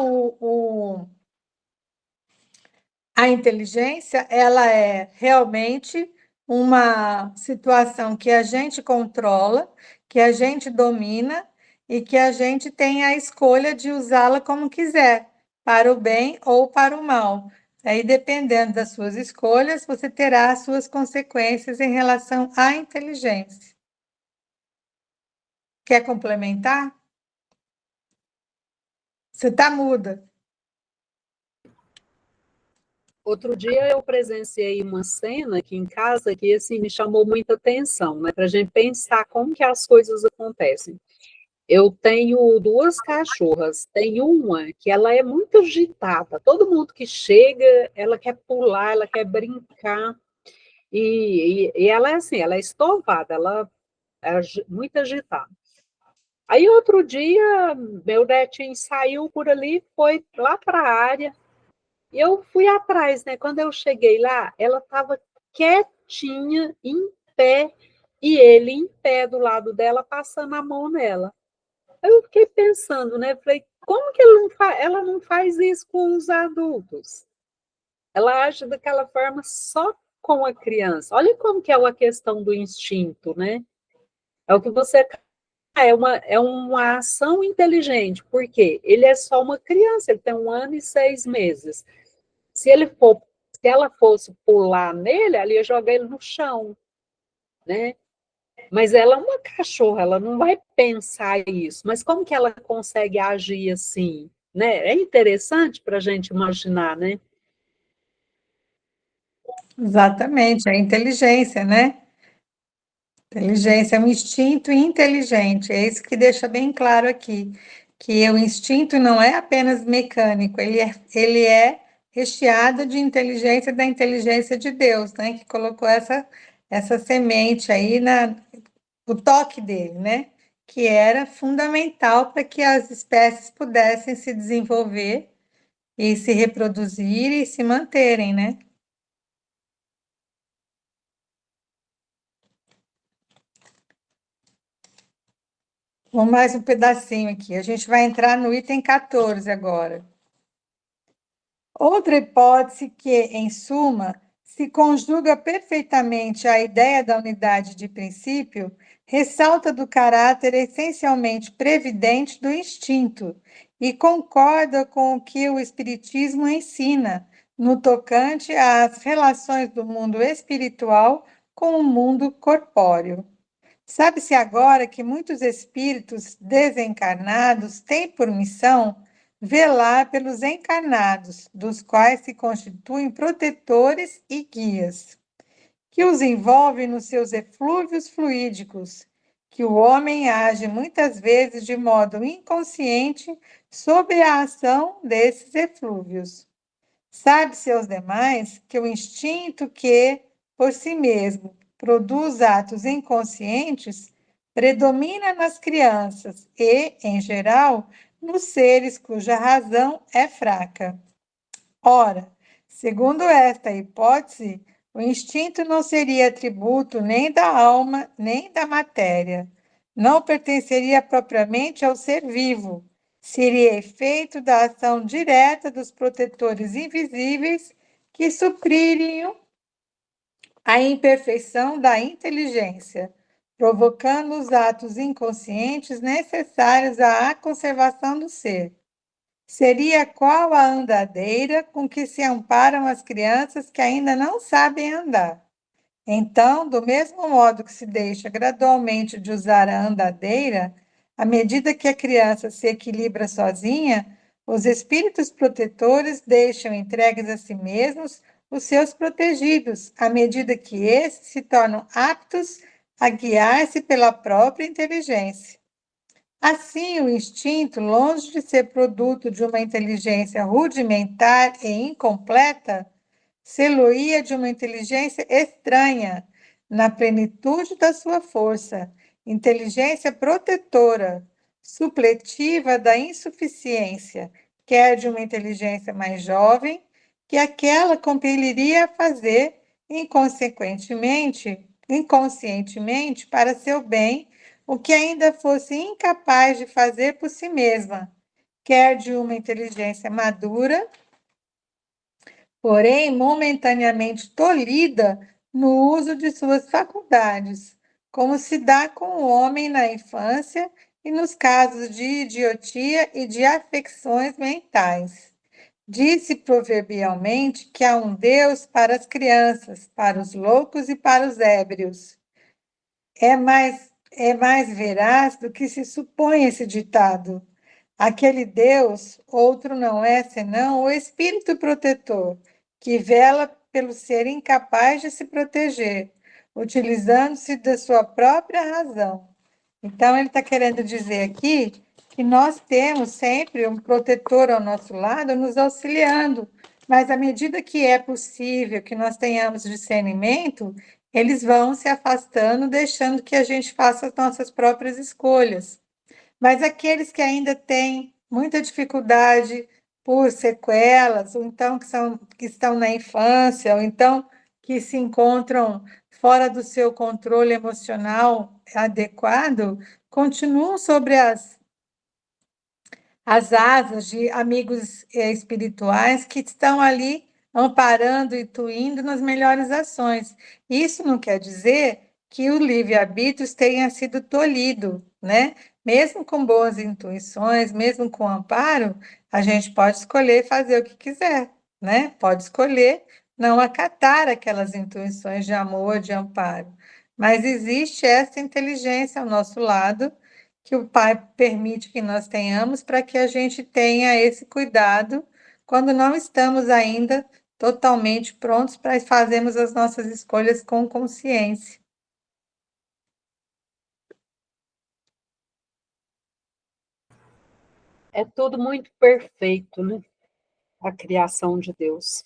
a inteligência, ela é realmente uma situação que a gente controla, que a gente domina e que a gente tem a escolha de usá-la como quiser, para o bem ou para o mal. Aí, dependendo das suas escolhas, você terá as suas consequências em relação à inteligência. Quer complementar? Você está muda. Outro dia eu presenciei uma cena aqui em casa que assim me chamou muita atenção, né, para a gente pensar como que as coisas acontecem. Eu tenho duas cachorras, tem uma que ela é muito agitada, todo mundo que chega, ela quer pular, ela quer brincar, e ela é assim, ela é estovada, ela é muito agitada. Aí outro dia, meu netinho saiu por ali, foi lá para a área, e eu fui atrás, né? Quando eu cheguei lá, ela estava quietinha, tinha em pé, e ele em pé do lado dela, passando a mão nela. Eu fiquei pensando, né? Falei, como que ela não faz isso com os adultos? Ela age daquela forma só com a criança. Olha como que é uma questão do instinto, né? É o que você é uma ação inteligente, porque ele é só uma criança, ele tem 1 ano e 6 meses. Se ela fosse pular nele, ela ia jogar ele no chão, né? Mas ela é uma cachorra, ela não vai pensar isso. Mas como que ela consegue agir assim, né? É interessante para a gente imaginar, né? Exatamente, é inteligência, né? Inteligência é um instinto inteligente, é isso que deixa bem claro aqui, que o instinto não é apenas mecânico, ele é recheado de inteligência da inteligência de Deus, né? Que colocou essa semente aí o toque dele, né? Que era fundamental para que as espécies pudessem se desenvolver e se reproduzir e se manterem, né? Vamos mais um pedacinho aqui. A gente vai entrar no item 14 agora. Outra hipótese que, em suma, se conjuga perfeitamente à ideia da unidade de princípio, ressalta do caráter essencialmente previdente do instinto e concorda com o que o Espiritismo ensina no tocante às relações do mundo espiritual com o mundo corpóreo. Sabe-se agora que muitos espíritos desencarnados têm por missão velar pelos encarnados, dos quais se constituem protetores e guias, que os envolvem nos seus eflúvios fluídicos, que o homem age muitas vezes de modo inconsciente sobre a ação desses eflúvios. Sabe-se aos demais que o instinto que, por si mesmo, produz atos inconscientes, predomina nas crianças e, em geral, nos seres cuja razão é fraca. Ora, segundo esta hipótese, o instinto não seria atributo nem da alma, nem da matéria. Não pertenceria propriamente ao ser vivo. Seria efeito da ação direta dos protetores invisíveis que supririam a imperfeição da inteligência, provocando os atos inconscientes necessários à conservação do ser. Seria qual a andadeira com que se amparam as crianças que ainda não sabem andar. Então, do mesmo modo que se deixa gradualmente de usar a andadeira, à medida que a criança se equilibra sozinha, os espíritos protetores deixam entregues a si mesmos os seus protegidos, à medida que esses se tornam aptos a guiar-se pela própria inteligência. Assim, o instinto, longe de ser produto de uma inteligência rudimentar e incompleta, se-lo-ia de uma inteligência estranha, na plenitude da sua força, inteligência protetora, supletiva da insuficiência, quer de uma inteligência mais jovem, que aquela compeliria a fazer inconscientemente para seu bem, o que ainda fosse incapaz de fazer por si mesma, quer de uma inteligência madura, porém momentaneamente tolhida no uso de suas faculdades, como se dá com o homem na infância e nos casos de idiotia e de afecções mentais. Disse proverbialmente que há um Deus para as crianças, para os loucos e para os ébrios. É mais veraz do que se supõe esse ditado. Aquele Deus, outro não é senão o Espírito protetor, que vela pelo ser incapaz de se proteger, utilizando-se da sua própria razão. Então, ele está querendo dizer aqui que nós temos sempre um protetor ao nosso lado, nos auxiliando, mas à medida que é possível que nós tenhamos discernimento, eles vão se afastando, deixando que a gente faça as nossas próprias escolhas. Mas aqueles que ainda têm muita dificuldade por sequelas, ou então que estão na infância, ou então que se encontram fora do seu controle emocional adequado, continuam sobre as asas de amigos espirituais que estão ali amparando e intuindo nas melhores ações. Isso não quer dizer que o livre-arbítrio tenha sido tolhido, né? Mesmo com boas intuições, mesmo com amparo, a gente pode escolher fazer o que quiser, né? Pode escolher não acatar aquelas intuições de amor, de amparo. Mas existe essa inteligência ao nosso lado que o Pai permite que nós tenhamos para que a gente tenha esse cuidado quando não estamos ainda totalmente prontos para fazermos as nossas escolhas com consciência. É tudo muito perfeito, né? A criação de Deus.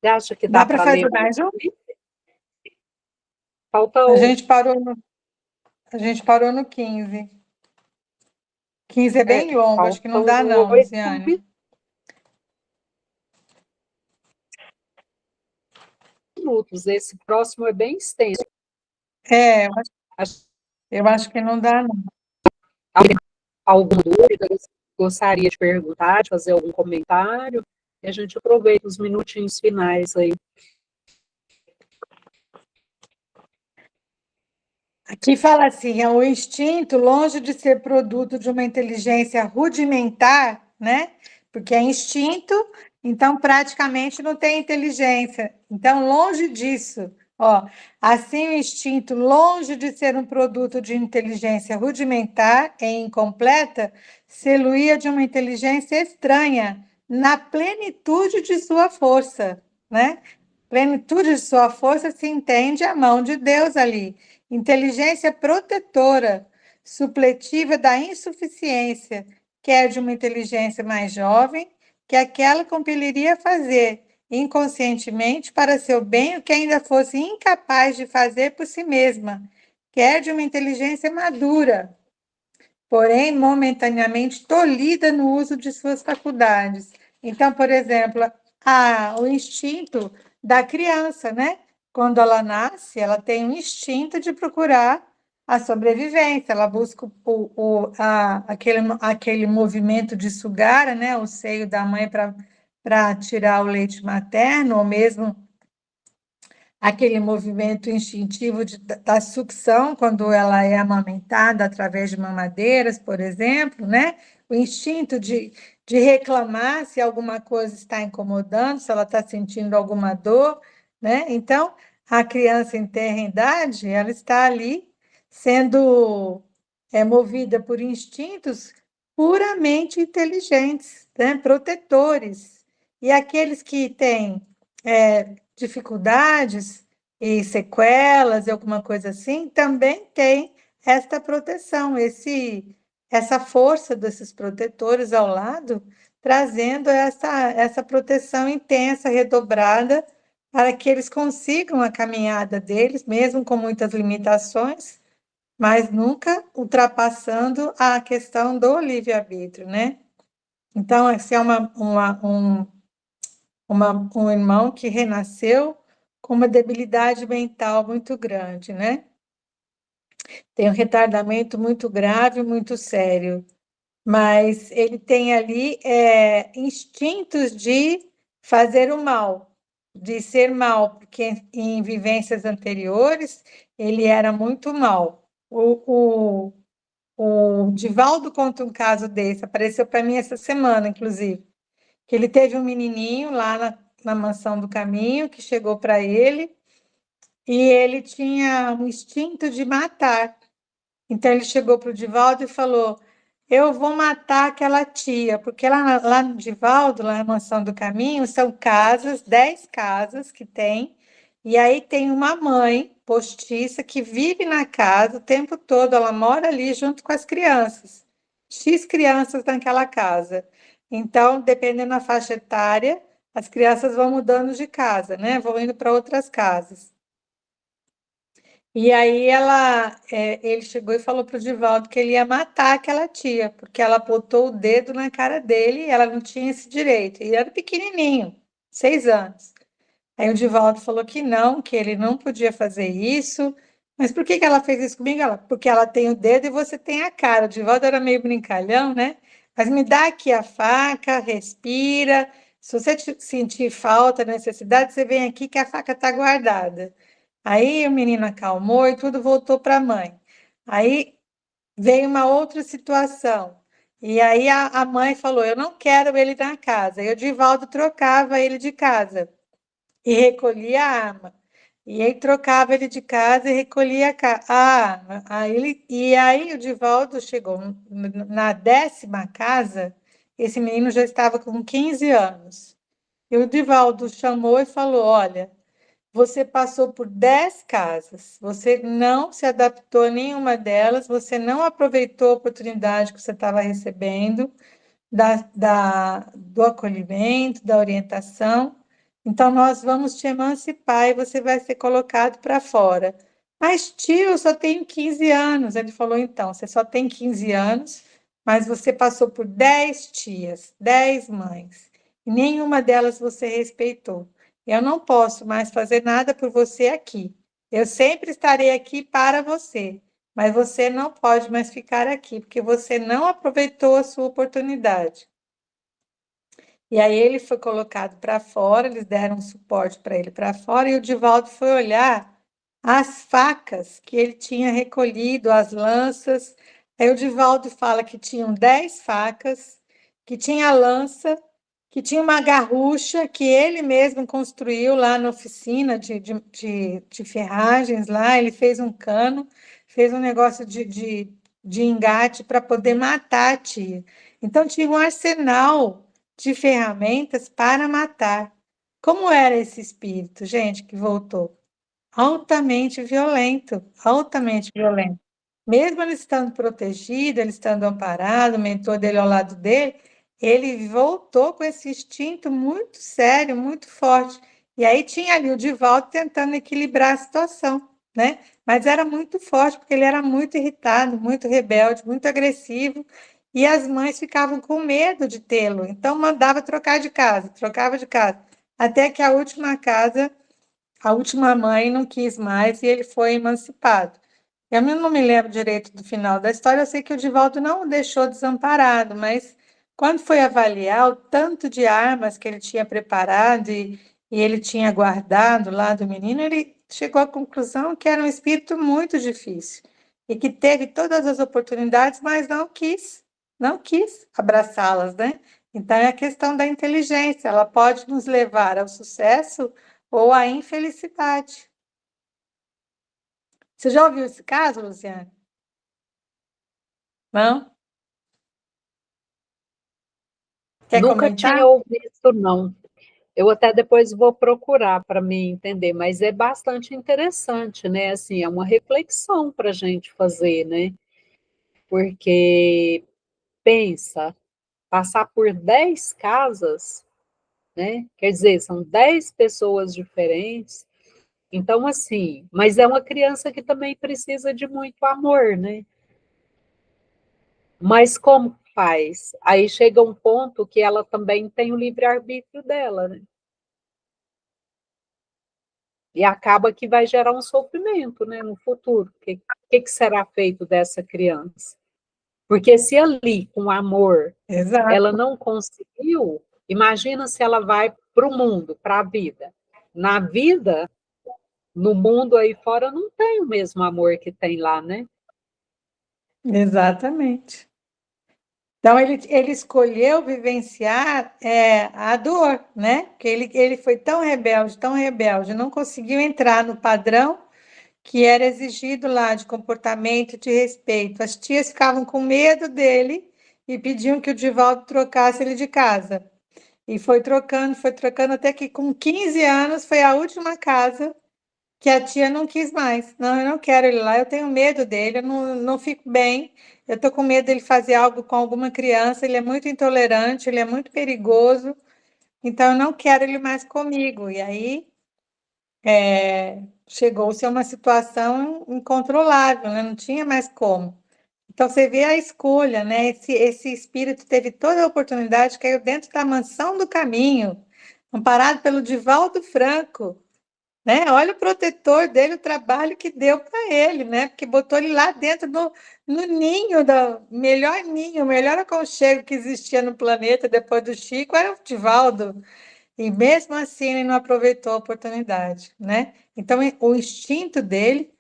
Você acha que Dá dá para para ler fazer mais? mais um? Falta A o. gente parou no 15. 15 é bem longo, acho que não Faltam dá não, 8 Luciane. minutos. Esse próximo é bem extenso. É, Acho eu acho que não dá não. alguma dúvida, gostaria de perguntar, de fazer algum comentário, e a gente aproveita os minutinhos finais aí. Aqui fala assim, é o instinto, longe de ser produto de uma inteligência rudimentar, né? Porque é instinto, então praticamente não tem inteligência. Então, longe disso, ó, assim o instinto, longe de ser um produto de inteligência rudimentar e incompleta, se-lo-ia de uma inteligência estranha, na plenitude de sua força, né? Plenitude de sua força se entende a mão de Deus ali. Inteligência protetora, supletiva da insuficiência, quer de uma inteligência mais jovem, que aquela compeliria a fazer, inconscientemente, para seu bem, o que ainda fosse incapaz de fazer por si mesma, quer de uma inteligência madura, porém momentaneamente tolhida no uso de suas faculdades. Então, por exemplo, o instinto da criança, né? Quando ela nasce, ela tem um instinto de procurar a sobrevivência, ela busca aquele movimento de sugar, né? O seio da mãe para tirar o leite materno, ou mesmo aquele movimento instintivo da sucção, quando ela é amamentada através de mamadeiras, por exemplo, né? O instinto de reclamar se alguma coisa está incomodando, se ela está sentindo alguma dor, né? Então, a criança em tenra idade, ela está ali sendo movida por instintos puramente inteligentes, né? Protetores. E aqueles que têm dificuldades e sequelas e alguma coisa assim, também tem esta proteção, essa força desses protetores ao lado, trazendo essa proteção intensa, redobrada, para que eles consigam a caminhada deles, mesmo com muitas limitações, mas nunca ultrapassando a questão do livre-arbítrio, né? Então, esse é um irmão que renasceu com uma debilidade mental muito grande, né? Tem um retardamento muito grave, muito sério, mas ele tem ali instintos de fazer o mal, de ser mal, porque em vivências anteriores ele era muito mal. O Divaldo conta um caso desse, apareceu para mim essa semana, inclusive, que ele teve um menininho lá na Mansão do Caminho, que chegou para ele, e ele tinha um instinto de matar. Então, ele chegou para o Divaldo e falou, eu vou matar aquela tia, porque lá no Divaldo, lá na Mansão do Caminho, são casas, 10 casas que tem, e aí tem uma mãe postiça que vive na casa o tempo todo, ela mora ali junto com as crianças. X crianças naquela casa. Então, dependendo da faixa etária, as crianças vão mudando de casa, né? Vão indo para outras casas. E aí ele chegou e falou para o Divaldo que ele ia matar aquela tia, porque ela botou o dedo na cara dele e ela não tinha esse direito. E era pequenininho, 6 anos. Aí o Divaldo falou que ele não podia fazer isso. Mas por que que ela fez isso comigo? Porque ela tem o dedo e você tem a cara. O Divaldo era meio brincalhão, né? Mas me dá aqui a faca, respira. Se você sentir falta, necessidade, você vem aqui que a faca está guardada. Aí o menino acalmou e tudo voltou para a mãe. Aí veio uma outra situação. E aí a mãe falou: Eu não quero ele na casa. E o Divaldo trocava ele de casa e recolhia a arma. E aí trocava ele de casa e recolhia a arma. E aí o Divaldo chegou na 10ª casa, esse menino já estava com 15 anos. E o Divaldo chamou e falou: Olha, você passou por 10 casas, você não se adaptou a nenhuma delas, você não aproveitou a oportunidade que você estava recebendo do acolhimento, da orientação. Então, nós vamos te emancipar e você vai ser colocado para fora. Mas, tio, eu só tenho 15 anos. Ele falou: então, você só tem 15 anos, mas você passou por 10 tias, 10 mães, e nenhuma delas você respeitou. Eu não posso mais fazer nada por você aqui. Eu sempre estarei aqui para você, mas você não pode mais ficar aqui, porque você não aproveitou a sua oportunidade. E aí ele foi colocado para fora, eles deram um suporte para ele para fora, e o Divaldo foi olhar as facas que ele tinha recolhido, as lanças. Aí o Divaldo fala que tinham 10 facas, que tinha lança, que tinha uma garrucha que ele mesmo construiu lá na oficina de ferragens lá, ele fez um cano, fez um negócio de engate para poder matar a tia. Então tinha um arsenal de ferramentas para matar. Como era esse espírito, gente, que voltou? Altamente violento, altamente violento. Mesmo ele estando protegido, ele estando amparado, o mentor dele ao lado dele, ele voltou com esse instinto muito sério, muito forte. E aí tinha ali o Divaldo tentando equilibrar a situação, né? Mas era muito forte, porque ele era muito irritado, muito rebelde, muito agressivo, e as mães ficavam com medo de tê-lo, então mandava trocar de casa, trocava de casa, até que a última casa, a última mãe não quis mais e ele foi emancipado. Eu não me lembro direito do final da história, eu sei que o Divaldo não o deixou desamparado, mas quando foi avaliar o tanto de armas que ele tinha preparado e ele tinha guardado lá do menino, ele chegou à conclusão que era um espírito muito difícil e que teve todas as oportunidades, mas não quis abraçá-las, né? Então é a questão da inteligência, ela pode nos levar ao sucesso ou à infelicidade. Você já ouviu esse caso, Luciane? Não? Quer Nunca comentar? tinha ouvido, não. Eu até depois vou procurar para me entender, mas é bastante interessante, né? Assim, é uma reflexão para a gente fazer, né? Porque pensa, passar por 10 casas, né? Quer dizer, são 10 pessoas diferentes. Então, assim, mas é uma criança que também precisa de muito amor, né? Mas como faz? Aí chega um ponto que ela também tem o livre-arbítrio dela, né? E acaba que vai gerar um sofrimento, né, no futuro. O que será feito dessa criança? Porque se ali, com amor, ela Exato, não conseguiu, imagina se ela vai para o mundo, para a vida. Na vida, no mundo aí fora, não tem o mesmo amor que tem lá, né? exatamente. Então, ele escolheu vivenciar a dor, né? Porque ele foi tão rebelde, não conseguiu entrar no padrão que era exigido lá de comportamento, de respeito. As tias ficavam com medo dele e pediam que o Divaldo trocasse ele de casa. E foi trocando, até que com 15 anos foi a última casa que a tia não quis mais. Não, eu não quero ele lá, eu tenho medo dele, eu não fico bem. Eu estou com medo dele fazer algo com alguma criança, ele é muito intolerante, ele é muito perigoso, então eu não quero ele mais comigo. E aí chegou-se a uma situação incontrolável, né? Não tinha mais como. Então, você vê a escolha, né? Esse espírito teve toda a oportunidade, caiu dentro da mansão do caminho, amparado pelo Divaldo Franco, né? Olha o protetor dele, o trabalho que deu para ele, né? Porque botou ele lá dentro no ninho, o melhor aconchego que existia no planeta depois do Chico era o Divaldo. E mesmo assim ele não aproveitou a oportunidade, né? Então, o instinto dele,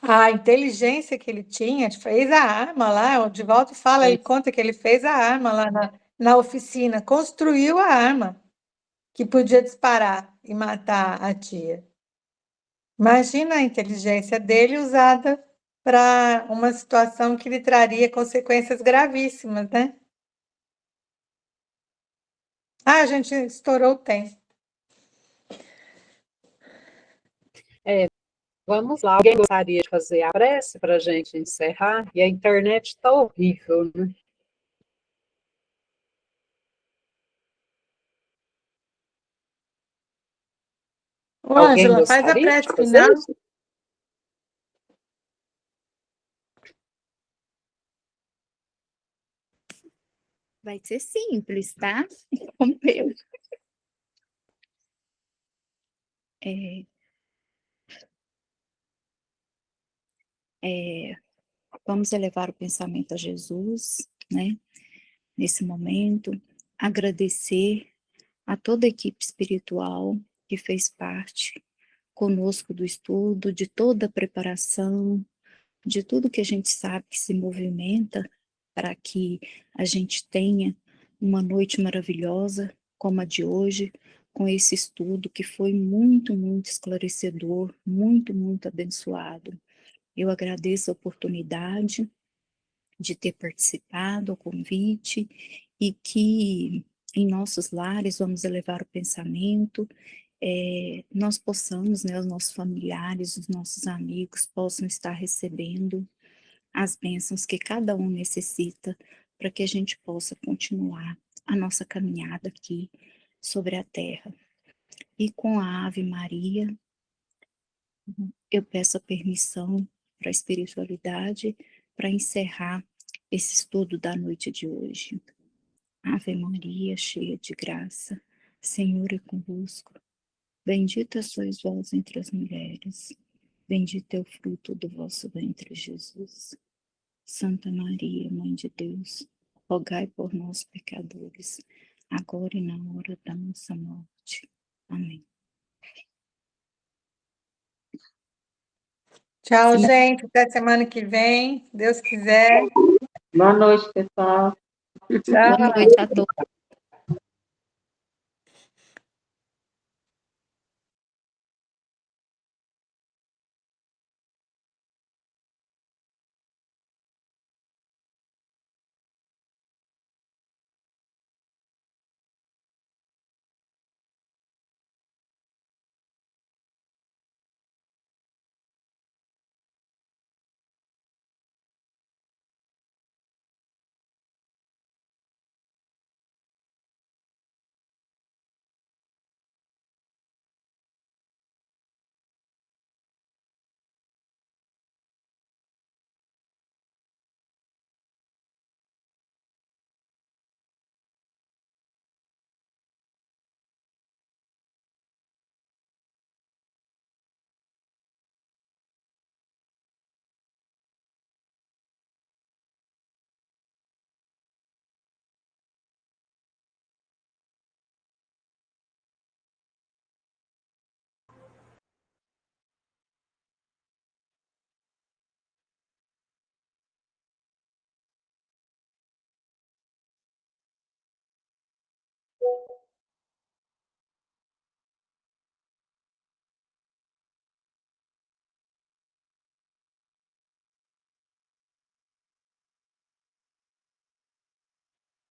a inteligência que ele tinha, fez a arma lá, o Divaldo fala, ele conta que ele fez a arma lá na oficina, construiu a arma que podia disparar e matar a tia. Imagina a inteligência dele usada para uma situação que lhe traria consequências gravíssimas, né? Ah, a gente estourou o tempo. Vamos lá. Alguém gostaria de fazer a prece para a gente encerrar? E a internet está horrível, né? Ô, Alguém Ângela, faz a gostaria prece de fazer final. isso? Vai ser simples, tá? Como eu. É, vamos elevar o pensamento a Jesus, né? Nesse momento, agradecer a toda a equipe espiritual que fez parte conosco do estudo, de toda a preparação, de tudo que a gente sabe que se movimenta para que a gente tenha uma noite maravilhosa como a de hoje, com esse estudo que foi muito, muito esclarecedor, muito, muito abençoado. Eu agradeço a oportunidade de ter participado, o convite, e que em nossos lares vamos elevar o pensamento, nós possamos, né, os nossos familiares, os nossos amigos possam estar recebendo as bênçãos que cada um necessita para que a gente possa continuar a nossa caminhada aqui sobre a terra. E com a Ave Maria, eu peço a permissão para a espiritualidade para encerrar esse estudo da noite de hoje. Ave Maria, cheia de graça, Senhor é convosco. Bendita sois vós entre as mulheres, bendito é o fruto do vosso ventre, Jesus. Santa Maria, Mãe de Deus, rogai por nós, pecadores, agora e na hora da nossa morte. Amém. Tchau, gente. Até semana que vem, se Deus quiser. Boa noite, pessoal. Tchau. Boa noite a todos.